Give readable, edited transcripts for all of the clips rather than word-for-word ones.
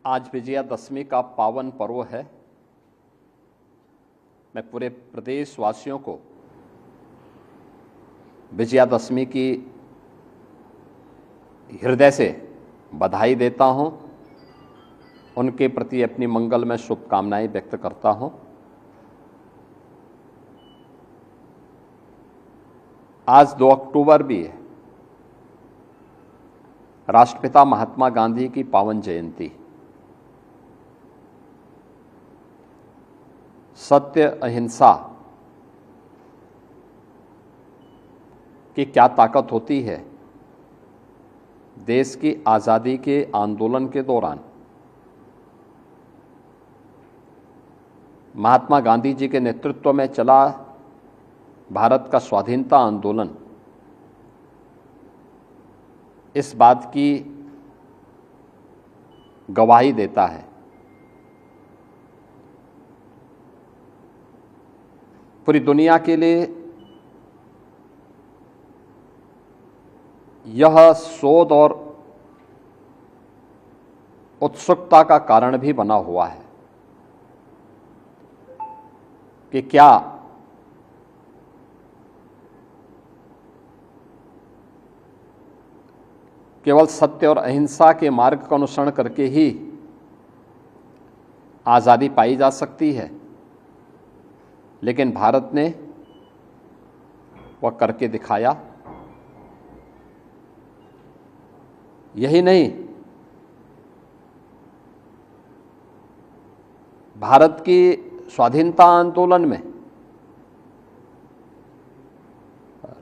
आज विजयादशमी का पावन पर्व है। मैं पूरे प्रदेशवासियों को विजयादशमी की हृदय से बधाई देता हूं, उनके प्रति अपनी मंगलमय शुभकामनाएं व्यक्त करता हूं। आज 2 अक्टूबर भी है, राष्ट्रपिता महात्मा गांधी की पावन जयंती। सत्य अहिंसा की क्या ताकत होती है। देश की आज़ादी के आंदोलन के दौरान महात्मा गांधी जी के नेतृत्व में चला भारत का स्वाधीनता आंदोलन इस बात की गवाही देता है। पूरी दुनिया के लिए यह शोध और उत्सुकता का कारण भी बना हुआ है कि क्या केवल सत्य और अहिंसा के मार्ग का अनुसरण करके ही आज़ादी पाई जा सकती है। लेकिन भारत ने वह करके दिखाया। यही नहीं, भारत की स्वाधीनता आंदोलन में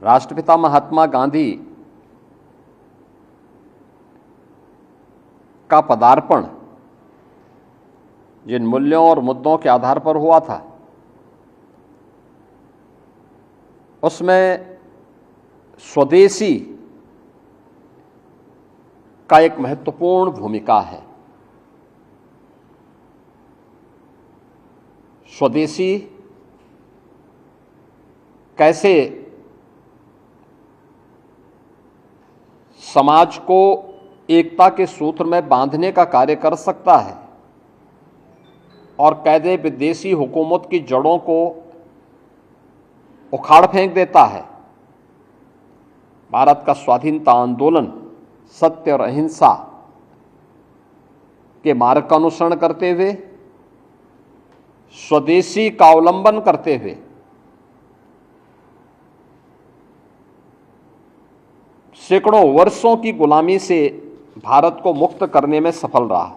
राष्ट्रपिता महात्मा गांधी का पदार्पण जिन मूल्यों और मुद्दों के आधार पर हुआ था, उसमें स्वदेशी का एक महत्वपूर्ण भूमिका है। स्वदेशी कैसे समाज को एकता के सूत्र में बांधने का कार्य कर सकता है और कैदे विदेशी हुकूमत की जड़ों को उखाड़ फेंक देता है। भारत का स्वाधीनता आंदोलन सत्य और अहिंसा के मार्ग का अनुसरण करते हुए, स्वदेशी का अवलंबन करते हुए सैकड़ों वर्षों की गुलामी से भारत को मुक्त करने में सफल रहा।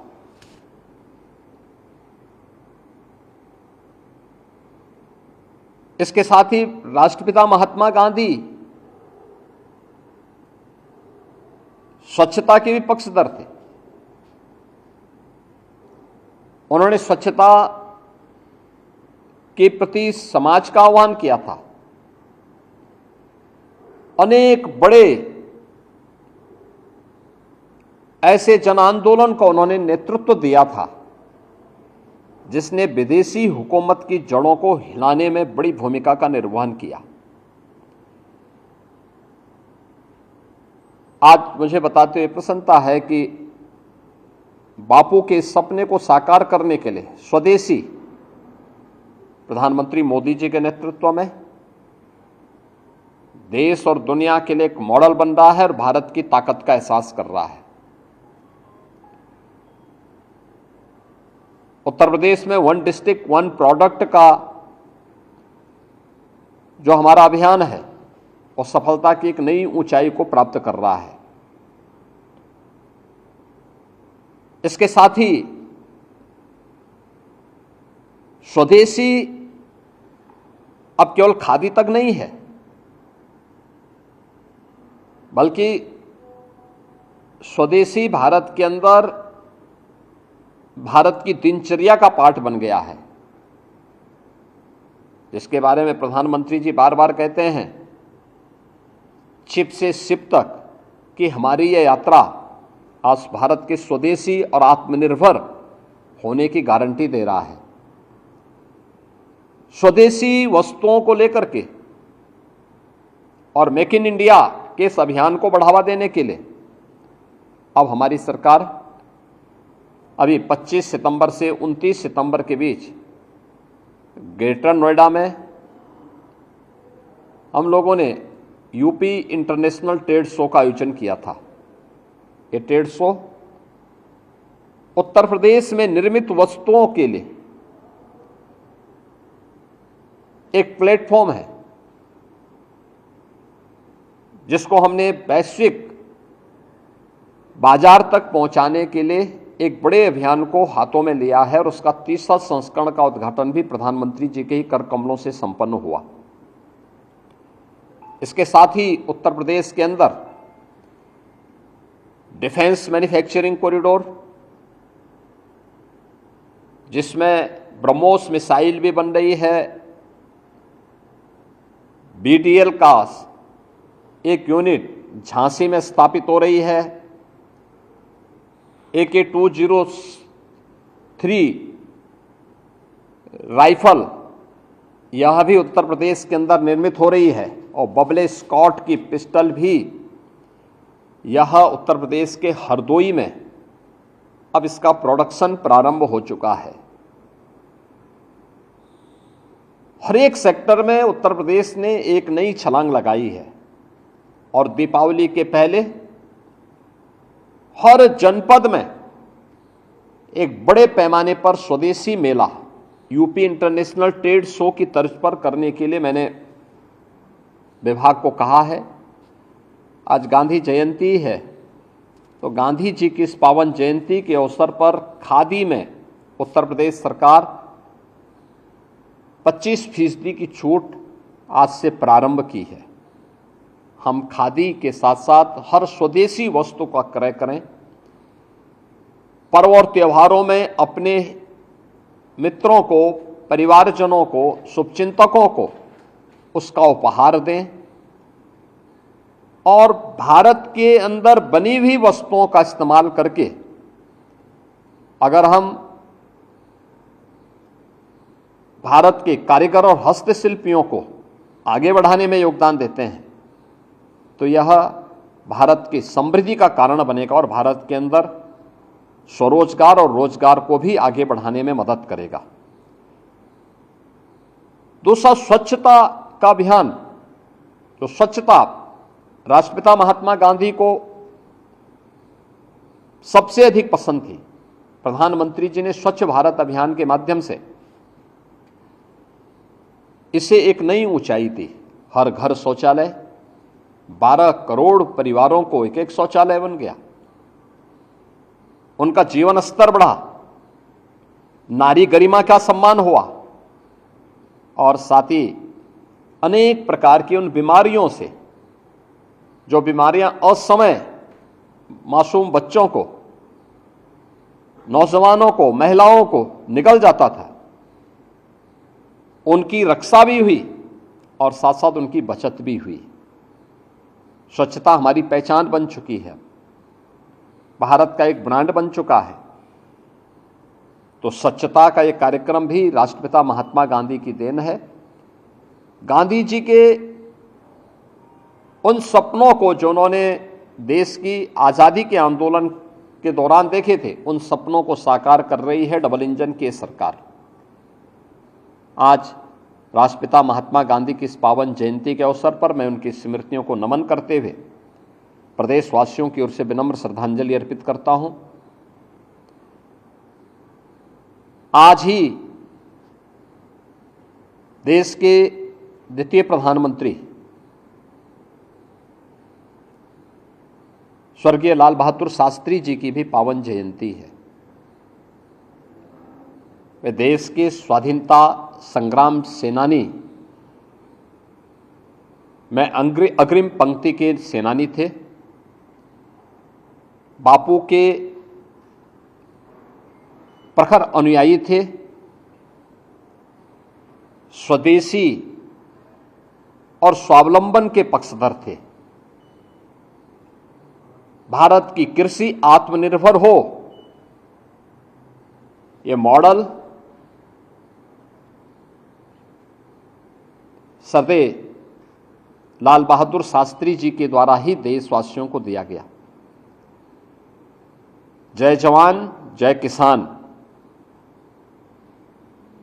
इसके साथ ही राष्ट्रपिता महात्मा गांधी स्वच्छता के भी पक्षधर थे। उन्होंने स्वच्छता के प्रति समाज का आह्वान किया था। अनेक बड़े ऐसे जन आंदोलन को उन्होंने नेतृत्व दिया था जिसने विदेशी हुकूमत की जड़ों को हिलाने में बड़ी भूमिका का निर्वहन किया। आज मुझे बताते हुए प्रसन्नता है कि बापू के सपने को साकार करने के लिए स्वदेशी प्रधानमंत्री मोदी जी के नेतृत्व में देश और दुनिया के लिए एक मॉडल बन रहा है और भारत की ताकत का एहसास कर रहा है। उत्तर प्रदेश में 1 डिस्ट्रिक्ट 1 प्रोडक्ट का जो हमारा अभियान है वो सफलता की एक नई ऊंचाई को प्राप्त कर रहा है। इसके साथ ही स्वदेशी अब केवल खादी तक नहीं है, बल्कि स्वदेशी भारत के अंदर भारत की दिनचर्या का पार्ट बन गया है, जिसके बारे में प्रधानमंत्री जी बार बार कहते हैं, छिप से शिप तक कि हमारी यह यात्रा आज भारत के स्वदेशी और आत्मनिर्भर होने की गारंटी दे रहा है। स्वदेशी वस्तुओं को लेकर के और मेक इन इंडिया के इस अभियान को बढ़ावा देने के लिए अब हमारी सरकार अभी 25 सितंबर से 29 सितंबर के बीच ग्रेटर नोएडा में हम लोगों ने यूपी इंटरनेशनल ट्रेड शो का आयोजन किया था। ये ट्रेड शो उत्तर प्रदेश में निर्मित वस्तुओं के लिए एक प्लेटफॉर्म है, जिसको हमने वैश्विक बाजार तक पहुंचाने के लिए एक बड़े अभियान को हाथों में लिया है, और उसका तीसरा संस्करण का उद्घाटन भी प्रधानमंत्री जी के ही कर कमलों से संपन्न हुआ। इसके साथ ही उत्तर प्रदेश के अंदर डिफेंस मैन्युफैक्चरिंग कॉरिडोर, जिसमें ब्रह्मोस मिसाइल भी बन रही है, BDL का एक यूनिट झांसी में स्थापित हो रही है, AK-203 राइफल यह भी उत्तर प्रदेश के अंदर निर्मित हो रही है, और बबले स्कॉट की पिस्टल भी यह उत्तर प्रदेश के हरदोई में अब इसका प्रोडक्शन प्रारंभ हो चुका है। हर एक सेक्टर में उत्तर प्रदेश ने एक नई छलांग लगाई है, और दीपावली के पहले हर जनपद में एक बड़े पैमाने पर स्वदेशी मेला यूपी इंटरनेशनल ट्रेड शो की तर्ज पर करने के लिए मैंने विभाग को कहा है। आज गांधी जयंती है, तो गांधी जी की इस पावन जयंती के अवसर पर खादी में उत्तर प्रदेश सरकार 25% की छूट आज से प्रारंभ की है। हम खादी के साथ साथ हर स्वदेशी वस्तु का क्रय करें, पर्व और त्योहारों में अपने मित्रों को, परिवारजनों को, शुभचिंतकों को उसका उपहार दें, और भारत के अंदर बनी हुई वस्तुओं का इस्तेमाल करके अगर हम भारत के कारीगर और हस्तशिल्पियों को आगे बढ़ाने में योगदान देते हैं, तो यह भारत की समृद्धि का कारण बनेगा और भारत के अंदर स्वरोजगार और रोजगार को भी आगे बढ़ाने में मदद करेगा। दूसरा, स्वच्छता का अभियान। तो स्वच्छता राष्ट्रपिता महात्मा गांधी को सबसे अधिक पसंद थी। प्रधानमंत्री जी ने स्वच्छ भारत अभियान के माध्यम से इसे एक नई ऊंचाई दी। हर घर शौचालय, 12 करोड़ परिवारों को एक एक शौचालय बन गया, उनका जीवन स्तर बढ़ा, नारी गरिमा का सम्मान हुआ, और साथ ही अनेक प्रकार की उन बीमारियों से, जो बीमारियां असमय मासूम बच्चों को, नौजवानों को, महिलाओं को निगल जाता था, उनकी रक्षा भी हुई और साथ साथ उनकी बचत भी हुई। स्वच्छता हमारी पहचान बन चुकी है, भारत का एक ब्रांड बन चुका है। तो स्वच्छता का एक कार्यक्रम भी राष्ट्रपिता महात्मा गांधी की देन है। गांधी जी के उन सपनों को जो उन्होंने देश की आज़ादी के आंदोलन के दौरान देखे थे, उन सपनों को साकार कर रही है डबल इंजन की सरकार। आज राष्ट्रपिता महात्मा गांधी की इस पावन जयंती के अवसर पर मैं उनकी स्मृतियों को नमन करते हुए प्रदेशवासियों की ओर से विनम्र श्रद्धांजलि अर्पित करता हूं। आज ही देश के द्वितीय प्रधानमंत्री स्वर्गीय लाल बहादुर शास्त्री जी की भी पावन जयंती है। वे देश के स्वाधीनता संग्राम सेनानी में अग्रिम पंक्ति के सेनानी थे। बापू के प्रखर अनुयायी थे, स्वदेशी और स्वावलंबन के पक्षधर थे। भारत की कृषि आत्मनिर्भर हो, ये मॉडल सरदेव लाल बहादुर शास्त्री जी के द्वारा ही देशवासियों को दिया गया। जय जवान जय किसान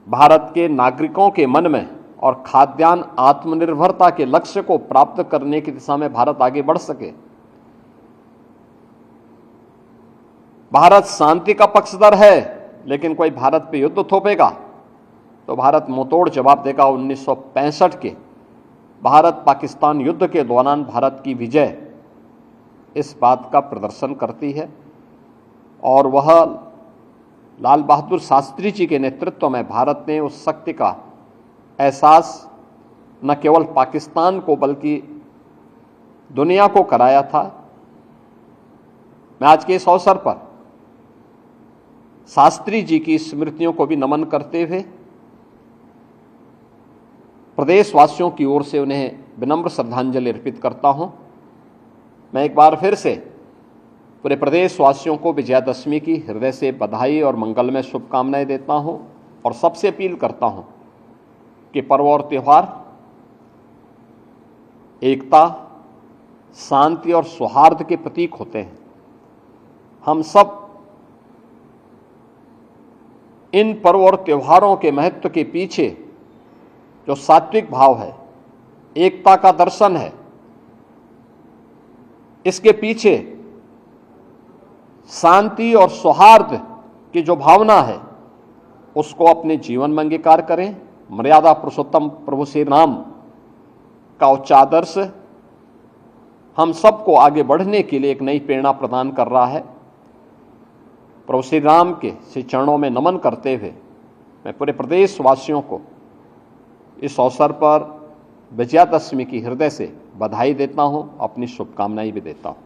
भारत के नागरिकों के मन में और खाद्यान्न आत्मनिर्भरता के लक्ष्य को प्राप्त करने की दिशा में भारत आगे बढ़ सके। भारत शांति का पक्षधर है, लेकिन कोई भारत पे युद्ध थोपेगा तो भारत मुंहतोड़ जवाब देगा। 1965 के भारत पाकिस्तान युद्ध के दौरान भारत की विजय इस बात का प्रदर्शन करती है, और वह लाल बहादुर शास्त्री जी के नेतृत्व में भारत ने उस शक्ति का एहसास न केवल पाकिस्तान को बल्कि दुनिया को कराया था। मैं आज के इस अवसर पर शास्त्री जी की स्मृतियों को भी नमन करते हुए प्रदेशवासियों की ओर से उन्हें विनम्र श्रद्धांजलि अर्पित करता हूं। मैं एक बार फिर से पूरे प्रदेशवासियों को विजयादशमी की हृदय से बधाई और मंगलमय शुभकामनाएं देता हूं, और सबसे अपील करता हूं कि पर्व और त्यौहार एकता, शांति और सौहार्द के प्रतीक होते हैं। हम सब इन पर्व और त्योहारों के महत्व के पीछे जो सात्विक भाव है, एकता का दर्शन है, इसके पीछे शांति और सौहार्द की जो भावना है उसको अपने जीवन में अंगीकार करें। मर्यादा पुरुषोत्तम प्रभु श्री राम का उच्च आदर्श हम सबको आगे बढ़ने के लिए एक नई प्रेरणा प्रदान कर रहा है। प्रभु श्री राम के श्री चरणों में नमन करते हुए मैं पूरे प्रदेशवासियों को इस अवसर पर विजयादशमी की हृदय से बधाई देता हूं, अपनी शुभकामनाएं भी देता हूं।